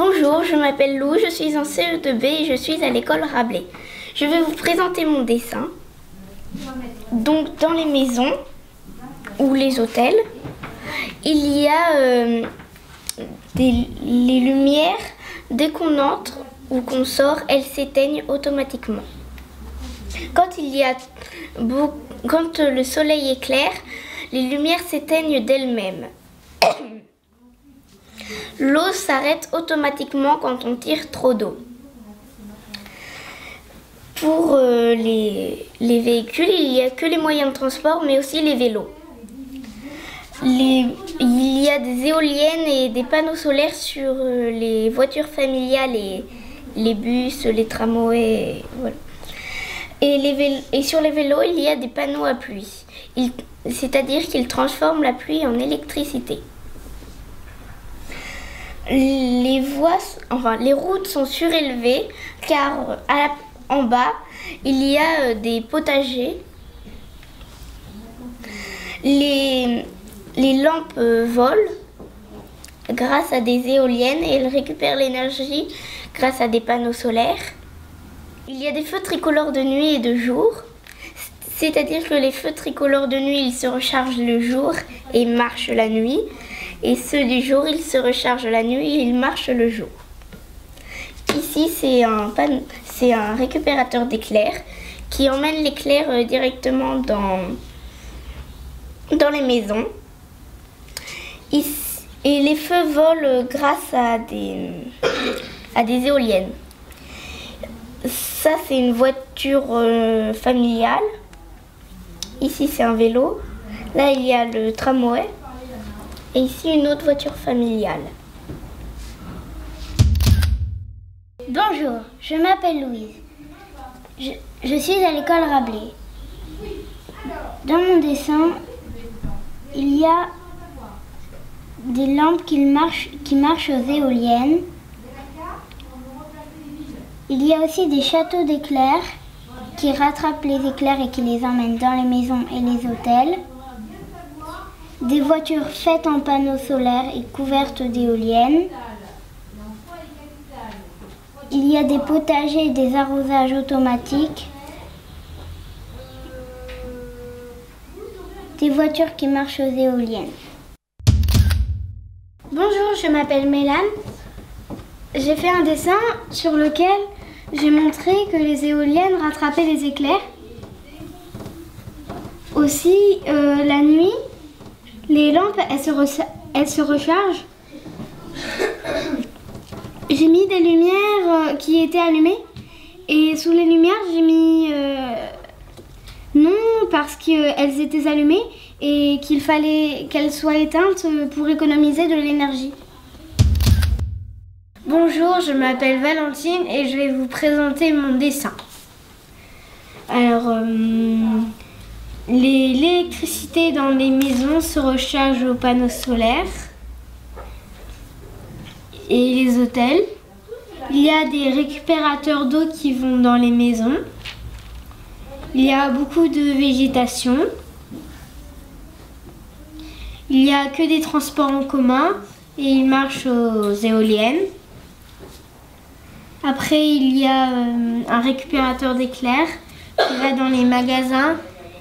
Bonjour, je m'appelle Lou, je suis en CE2B et je suis à l'école Rabelais. Je vais vous présenter mon dessin. Donc dans les maisons ou les hôtels, il y a les lumières, dès qu'on entre ou qu'on sort, elles s'éteignent automatiquement. Quand le soleil est clair, les lumières s'éteignent d'elles-mêmes. L'eau s'arrête automatiquement quand on tire trop d'eau. Pour les véhicules, il n'y a que les moyens de transport, mais aussi les vélos. Il y a des éoliennes et des panneaux solaires sur les voitures familiales et les bus, les tramways. Voilà. Et sur les vélos, il y a des panneaux à pluie. C'est-à-dire qu'ils transforment la pluie en électricité. Les routes sont surélevées car en bas, il y a des potagers. Les lampes volent grâce à des éoliennes et elles récupèrent l'énergie grâce à des panneaux solaires. Il y a des feux tricolores de nuit et de jour. C'est-à-dire que les feux tricolores de nuit, ils se rechargent le jour et marchent la nuit. Et ceux du jour, ils se rechargent la nuit et ils marchent le jour. Ici, c'est un récupérateur d'éclairs qui emmène l'éclair directement dans les maisons. Et les feux volent grâce à des éoliennes. Ça, c'est une voiture familiale. Ici, c'est un vélo. Là, il y a le tramway. Et ici, une autre voiture familiale. Bonjour, je m'appelle Louise. Je suis à l'école Rabelais. Dans mon dessin, il y a des lampes qui marchent aux éoliennes. Il y a aussi des châteaux d'éclairs qui rattrapent les éclairs et qui les emmènent dans les maisons et les hôtels. Des voitures faites en panneaux solaires et couvertes d'éoliennes. Il y a des potagers et des arrosages automatiques. Des voitures qui marchent aux éoliennes. Bonjour, je m'appelle Mélane. J'ai fait un dessin sur lequel j'ai montré que les éoliennes rattrapaient les éclairs. Aussi, la nuit, les lampes, elles se rechargent. J'ai mis des lumières qui étaient allumées et sous les lumières, j'ai mis non parce qu'elles étaient allumées et qu'il fallait qu'elles soient éteintes pour économiser de l'énergie. Bonjour, je m'appelle Valentine et je vais vous présenter mon dessin. Alors, l'électricité dans les maisons se recharge aux panneaux solaires et les hôtels. Il y a des récupérateurs d'eau qui vont dans les maisons. Il y a beaucoup de végétation. Il n'y a que des transports en commun et ils marchent aux éoliennes. Après, il y a un récupérateur d'éclairs qui va dans les magasins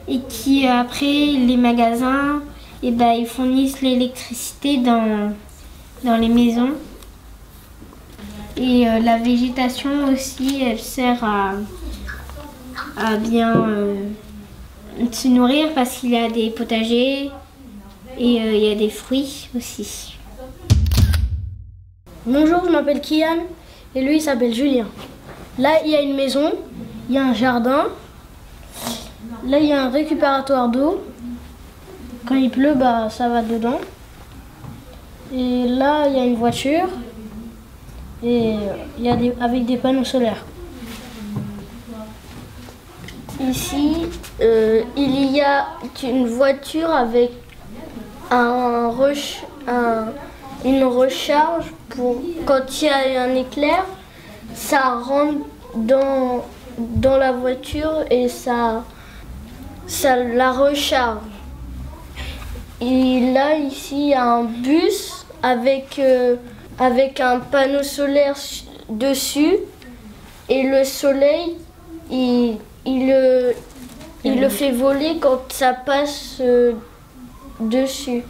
et qui, après, les magasins, ils fournissent l'électricité dans les maisons. Et la végétation aussi, elle sert à bien se nourrir parce qu'il y a des potagers et il y a des fruits aussi. Bonjour, je m'appelle Kian et lui il s'appelle Julien. Là il y a une maison, il y a un jardin, là il y a un récupératoire d'eau. Quand il pleut, ça va dedans. Et là il y a une voiture et il y a avec des panneaux solaires. Ici, il y a une voiture avec une recharge pour quand il y a un éclair, ça rentre dans la voiture et ça la recharge. Et là, ici, il y a un bus avec avec un panneau solaire dessus et le soleil, il le fait voler quand ça passe dessus.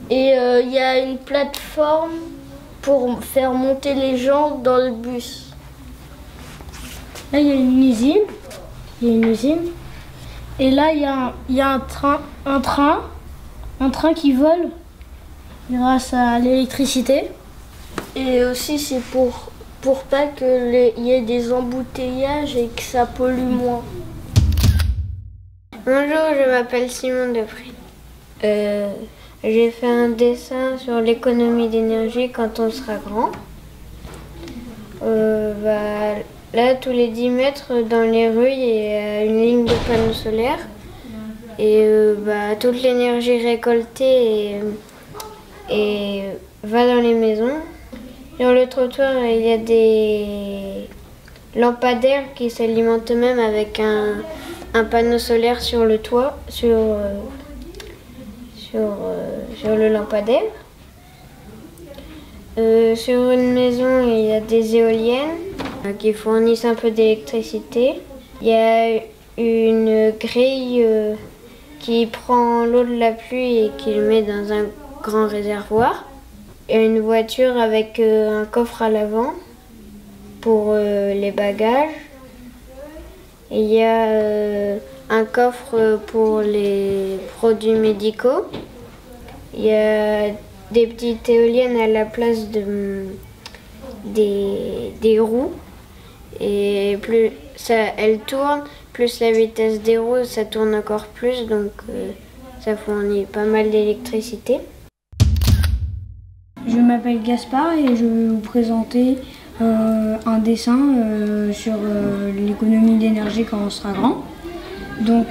Et il y a une plateforme pour faire monter les gens dans le bus. Là, il y a une usine. Et là, il y a un train qui vole grâce à l'électricité. Et aussi, c'est pour pas qu'il y ait des embouteillages et que ça pollue moins. Bonjour, je m'appelle Simon Depré. J'ai fait un dessin sur l'économie d'énergie quand on sera grand. Là, tous les 10 mètres dans les rues, il y a une ligne de panneaux solaires. Et toute l'énergie récoltée va dans les maisons. Sur le trottoir, il y a des lampadaires qui s'alimentent eux-mêmes avec un panneau solaire sur le toit, sur le lampadaire. Sur une maison, il y a des éoliennes qui fournissent un peu d'électricité. Il y a une grille qui prend l'eau de la pluie et qui le met dans un grand réservoir. Il y a une voiture avec un coffre à l'avant pour les bagages. Et il y a un coffre pour les produits médicaux. Il y a des petites éoliennes à la place des roues. Et plus elles tournent, plus la vitesse des roues, ça tourne encore plus. Donc ça fournit pas mal d'électricité. Je m'appelle Gaspard et je vais vous présenter un dessin sur l'économie d'énergie quand on sera grand. Donc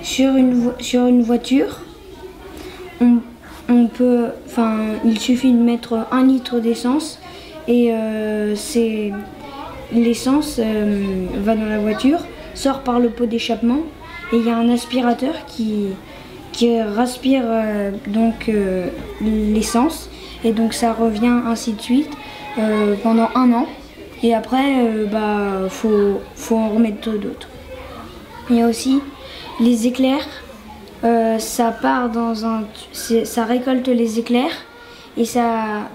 sur une voiture, il suffit de mettre 1 litre d'essence et l'essence va dans la voiture, sort par le pot d'échappement et il y a un aspirateur qui raspire l'essence et donc ça revient ainsi de suite pendant 1 an et après faut en remettre d'autres. Il y a aussi les éclairs, ça récolte les éclairs et ça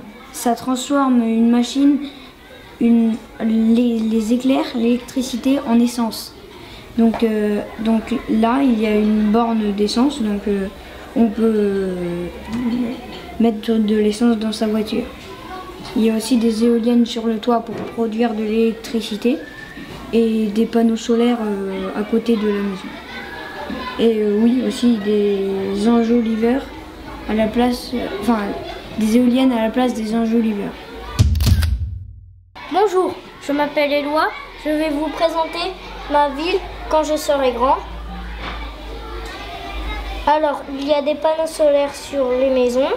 transforme une machine, les éclairs, l'électricité en essence. Donc là, il y a une borne d'essence, donc on peut mettre de l'essence dans sa voiture. Il y a aussi des éoliennes sur le toit pour produire de l'électricité et des panneaux solaires à côté de la maison. Et oui, aussi des enjoliveurs à la place, des éoliennes à la place des enjoliveurs. Bonjour, je m'appelle Éloi, je vais vous présenter ma ville quand je serai grand. Alors, il y a des panneaux solaires sur les maisons,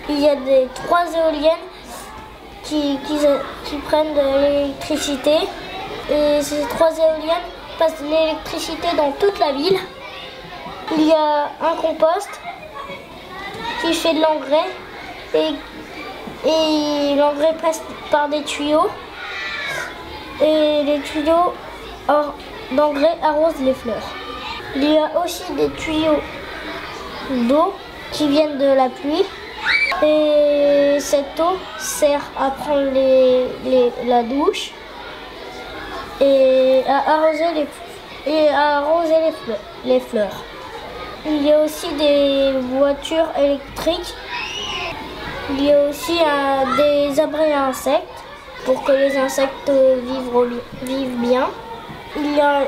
il y a 3 éoliennes qui prennent de l'électricité et ces 3 éoliennes passent de l'électricité dans toute la ville. Il y a un compost qui fait de l'engrais et l'engrais passe par des tuyaux et les tuyaux d'engrais arrosent les fleurs. Il y a aussi des tuyaux d'eau qui viennent de la pluie et cette eau sert à prendre la douche et à arroser les fleurs. Il y a aussi des voitures électriques. Il y a aussi des abris à insectes pour que les insectes vivent bien. Il y a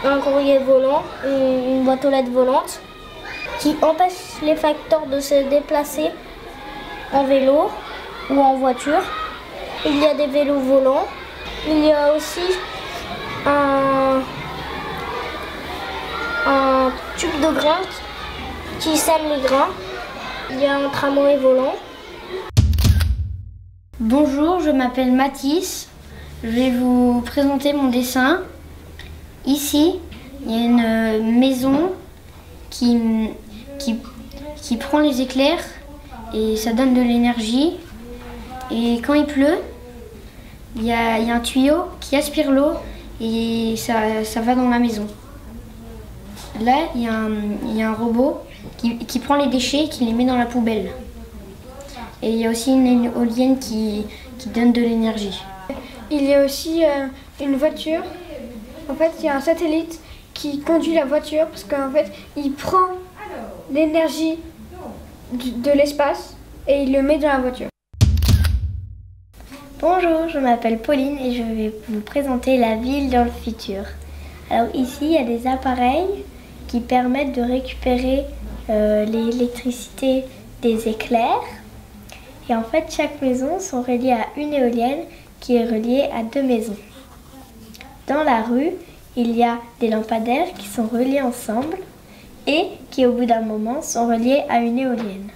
un courrier volant, une boîte aux lettres volante qui empêche les facteurs de se déplacer en vélo ou en voiture. Il y a des vélos volants. Il y a aussi un tube de grains qui sème les grains. Il y a un tramway volant. Bonjour, je m'appelle Mathis. Je vais vous présenter mon dessin. Ici, il y a une maison qui prend les éclairs et ça donne de l'énergie. Et quand il pleut, il y a un tuyau qui aspire l'eau et ça va dans la maison. Là, il y a un robot qui prend les déchets et qui les met dans la poubelle. Et il y a aussi une éolienne qui donne de l'énergie. Il y a aussi une voiture. En fait, il y a un satellite qui conduit la voiture parce qu'en fait, il prend l'énergie de l'espace et il le met dans la voiture. Bonjour, je m'appelle Pauline et je vais vous présenter la ville dans le futur. Alors ici, il y a des appareils qui permettent de récupérer l'électricité des éclairs. Et en fait, chaque maison sont reliées à une éolienne qui est reliée à 2 maisons. Dans la rue, il y a des lampadaires qui sont reliés ensemble et qui, au bout d'un moment, sont reliés à une éolienne.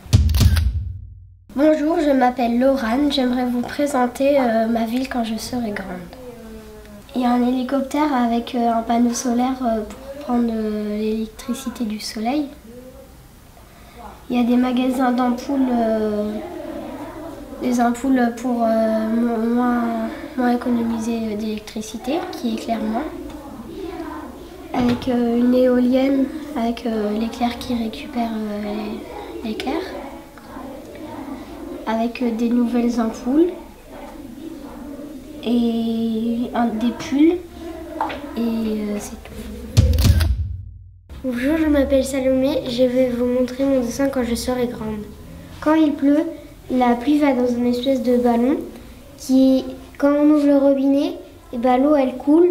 Bonjour, je m'appelle Laurane. J'aimerais vous présenter ma ville quand je serai grande. Il y a un hélicoptère avec un panneau solaire pour prendre l'électricité du soleil. Il y a des magasins d'ampoules, des ampoules pour moins économiser d'électricité, qui éclairent moins. Avec une éolienne, avec l'éclair qui récupère l'éclair. Avec des nouvelles ampoules et des pulls et c'est tout. Bonjour, je m'appelle Salomé, je vais vous montrer mon dessin quand je serai grande. Quand il pleut, la pluie va dans une espèce de ballon qui, quand on ouvre le robinet, et ben l'eau elle coule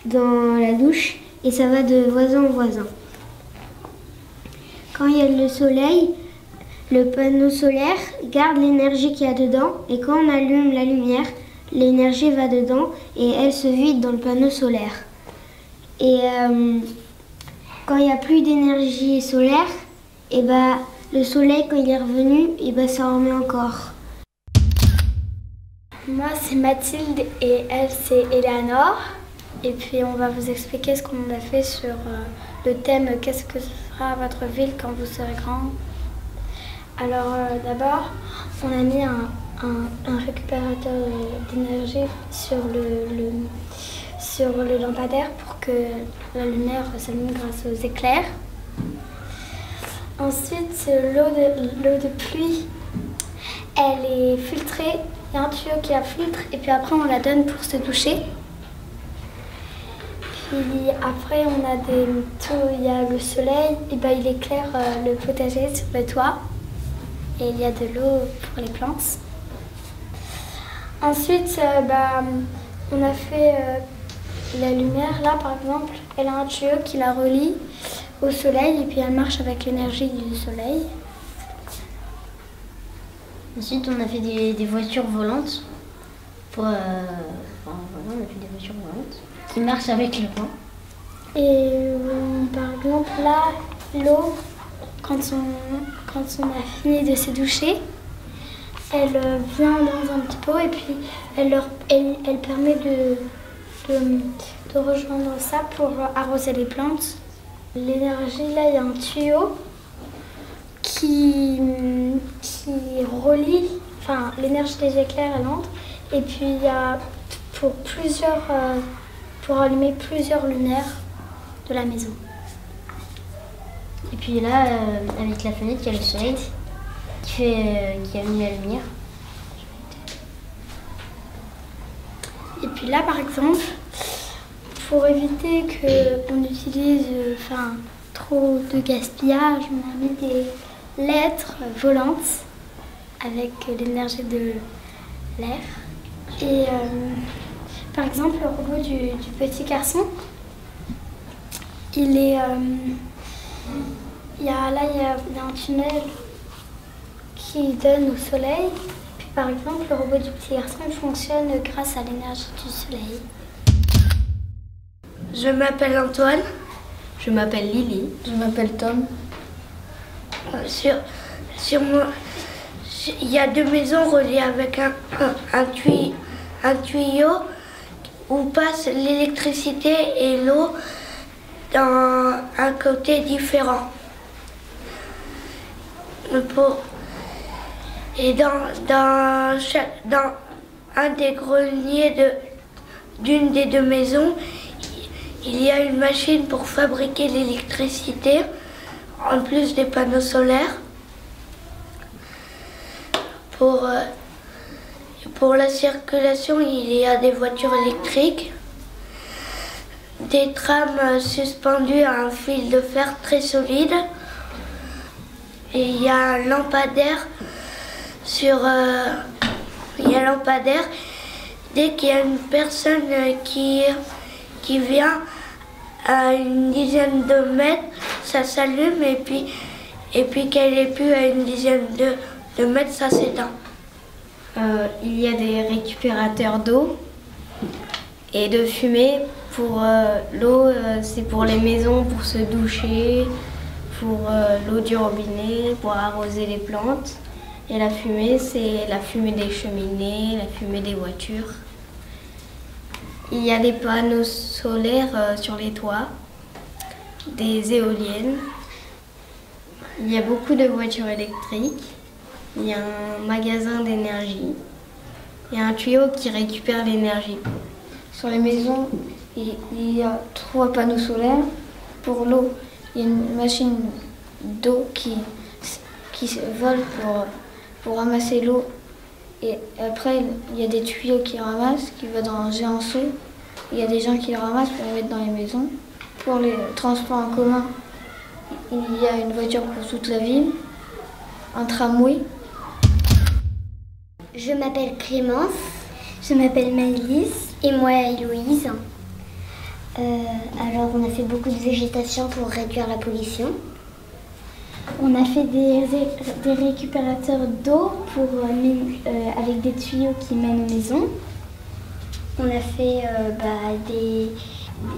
dans la douche et ça va de voisin en voisin. Quand il y a le soleil, le panneau solaire garde l'énergie qu'il y a dedans et quand on allume la lumière, l'énergie va dedans et elle se vide dans le panneau solaire. Et quand il n'y a plus d'énergie solaire, et ben, le soleil quand il est revenu, et ben, ça en remet encore. Moi c'est Mathilde et elle c'est Eleanor. Et puis on va vous expliquer ce qu'on a fait sur le thème « Qu'est-ce que sera votre ville quand vous serez grand ?» Alors d'abord, on a mis un récupérateur d'énergie sur le lampadaire pour que la lumière s'allume grâce aux éclairs. Ensuite, l'eau de pluie, elle est filtrée. Il y a un tuyau qui la filtre et puis après on la donne pour se doucher. Puis après il y a le soleil, et ben, il éclaire le potager sur le toit. Et il y a de l'eau pour les plantes. Ensuite, on a fait la lumière. Là, par exemple, elle a un tuyau qui la relie au soleil et puis elle marche avec l'énergie du soleil. Ensuite, on a fait des voitures volantes. On a fait des voitures volantes qui marchent avec le vent. Et par exemple, là, l'eau, quand on a fini de se doucher, elle vient dans un petit pot et puis elle permet de rejoindre ça pour arroser les plantes. L'énergie, là, il y a un tuyau qui relie, enfin l'énergie des éclairs, elle entre. Et puis il y a pour allumer plusieurs lumières de la maison. Et puis là, avec la fenêtre, il y a le soleil qui allume la lumière. Et puis là, par exemple, pour éviter qu'on utilise trop de gaspillage, on a mis des lettres volantes avec l'énergie de l'air. Et par exemple, le robot du petit garçon, il est... Il y a un tunnel qui donne au soleil. Puis par exemple, le robot du petit garçon fonctionne grâce à l'énergie du soleil. Je m'appelle Antoine. Je m'appelle Lily. Je m'appelle Tom. Sur moi, il y a 2 maisons reliées avec un tuyau où passe l'électricité et l'eau dans un côté différent. Et dans un des greniers d'une des deux maisons, il y a une machine pour fabriquer l'électricité, en plus des panneaux solaires. Pour la circulation, il y a des voitures électriques, des trams suspendus à un fil de fer très solide. Et il y a un lampadaire Dès qu'il y a une personne qui vient à une dizaine de mètres, ça s'allume et puis qu'elle est plus à une dizaine de mètres, ça s'éteint. Il y a des récupérateurs d'eau et de fumée. Pour l'eau, c'est pour les maisons, pour se doucher, pour l'eau du robinet, pour arroser les plantes. Et la fumée, c'est la fumée des cheminées, la fumée des voitures. Il y a des panneaux solaires sur les toits, des éoliennes. Il y a beaucoup de voitures électriques. Il y a un magasin d'énergie. Il y a un tuyau qui récupère l'énergie. Sur les maisons, il y a 3 panneaux solaires. Pour l'eau, il y a une machine d'eau qui vole pour ramasser l'eau. Et après, il y a des tuyaux qui ramassent, qui vont dans un géant seau. Il y a des gens qui le ramassent pour le mettre dans les maisons. Pour les transports en commun, il y a une voiture pour toute la ville, un tramway. Je m'appelle Clémence. Je m'appelle Maëlys. Et moi, Héloïse. Alors, on a fait beaucoup de végétation pour réduire la pollution. On a fait des récupérateurs d'eau avec des tuyaux qui mènent aux maisons. On a fait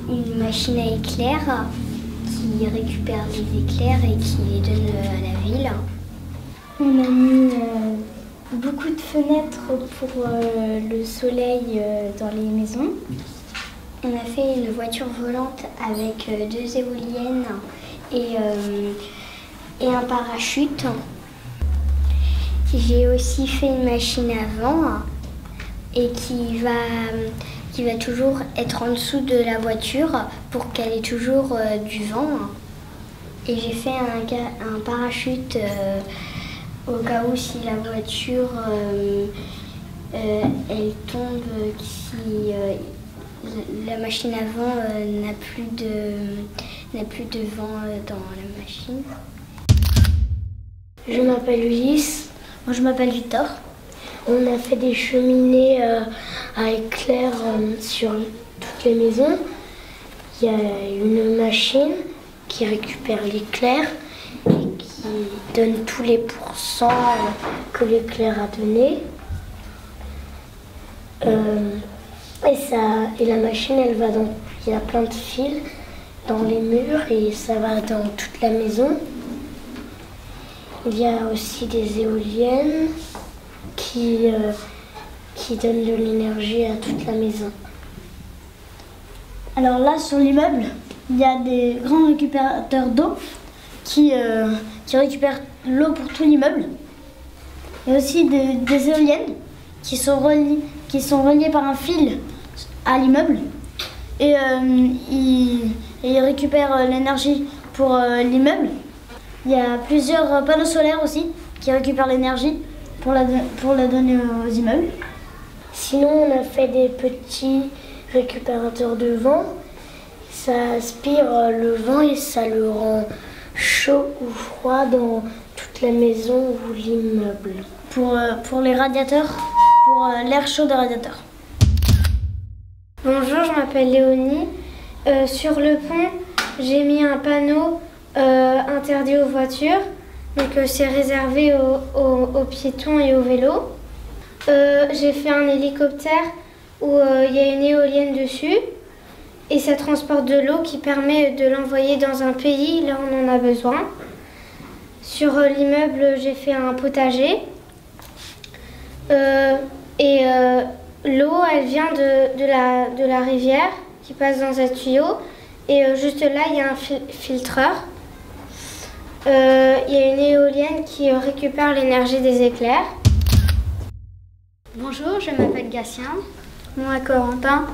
une machine à éclairs qui récupère les éclairs et qui les donne à la ville. On a mis beaucoup de fenêtres pour le soleil dans les maisons. On a fait une voiture volante avec 2 éoliennes et un parachute. J'ai aussi fait une machine à vent et qui va toujours être en dessous de la voiture pour qu'elle ait toujours du vent. Et j'ai fait un parachute au cas où si la voiture elle tombe, si la machine à vent n'a plus de vent dans la machine. Je m'appelle Ulysse. Moi, je m'appelle Victor. On a fait des cheminées à éclairs sur toutes les maisons. Il y a une machine qui récupère l'éclair et qui donne tous les pourcents que l'éclair a donné. Et la machine, il y a plein de fils dans les murs et ça va dans toute la maison. Il y a aussi des éoliennes qui donnent de l'énergie à toute la maison. Alors là, sur l'immeuble, il y a des grands récupérateurs d'eau qui récupèrent l'eau pour tout l'immeuble. Il y a aussi des éoliennes qui sont reliées par un fil à l'immeuble. Et ils récupèrent l'énergie pour l'immeuble. Il y a plusieurs panneaux solaires aussi qui récupèrent l'énergie pour la donner aux immeubles. Sinon, on a fait des petits récupérateurs de vent. Ça aspire le vent et ça le rend chaud ou froid dans toute la maison ou l'immeuble. Pour les radiateurs, pour l'air chaud des radiateurs. Bonjour, je m'appelle Léonie. Sur le pont, j'ai mis un panneau interdit aux voitures. Donc c'est réservé aux piétons et aux vélos. J'ai fait un hélicoptère où il y a une éolienne dessus et ça transporte de l'eau qui permet de l'envoyer dans un pays là où on en a besoin. Sur l'immeuble, j'ai fait un potager et l'eau elle vient de la rivière qui passe dans un tuyau et juste là il y a un filtreur. Il y a une éolienne qui récupère l'énergie des éclairs. Bonjour, je m'appelle Gatien. Moi, Corentin.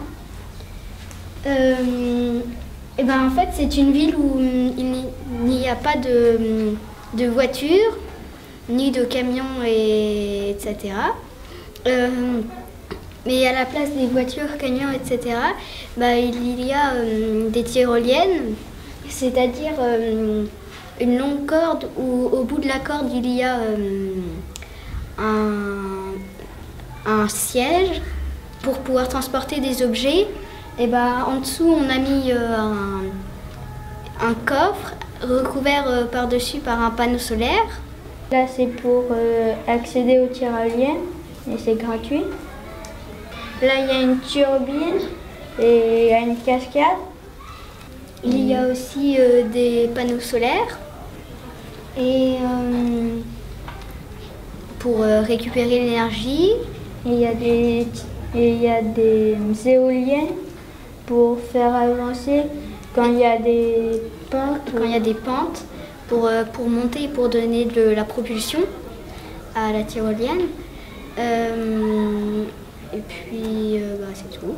Et ben, en fait, c'est une ville où il n'y a pas de voitures, ni de camions, etc. Mais à la place des voitures, camions, etc., bah, il y a des tyroliennes, c'est-à-dire une longue corde où au bout de la corde il y a un siège pour pouvoir transporter des objets. Et bah, en dessous on a mis un coffre recouvert par-dessus par un panneau solaire. Là c'est pour accéder aux tyroliennes et c'est gratuit. Là il y a une turbine et il y a une cascade. Il y a aussi des panneaux solaires et pour récupérer l'énergie. Il y a des éoliennes pour faire avancer quand il y a des pentes. Pour monter, pour donner de la propulsion à la tyrolienne. Et puis c'est tout.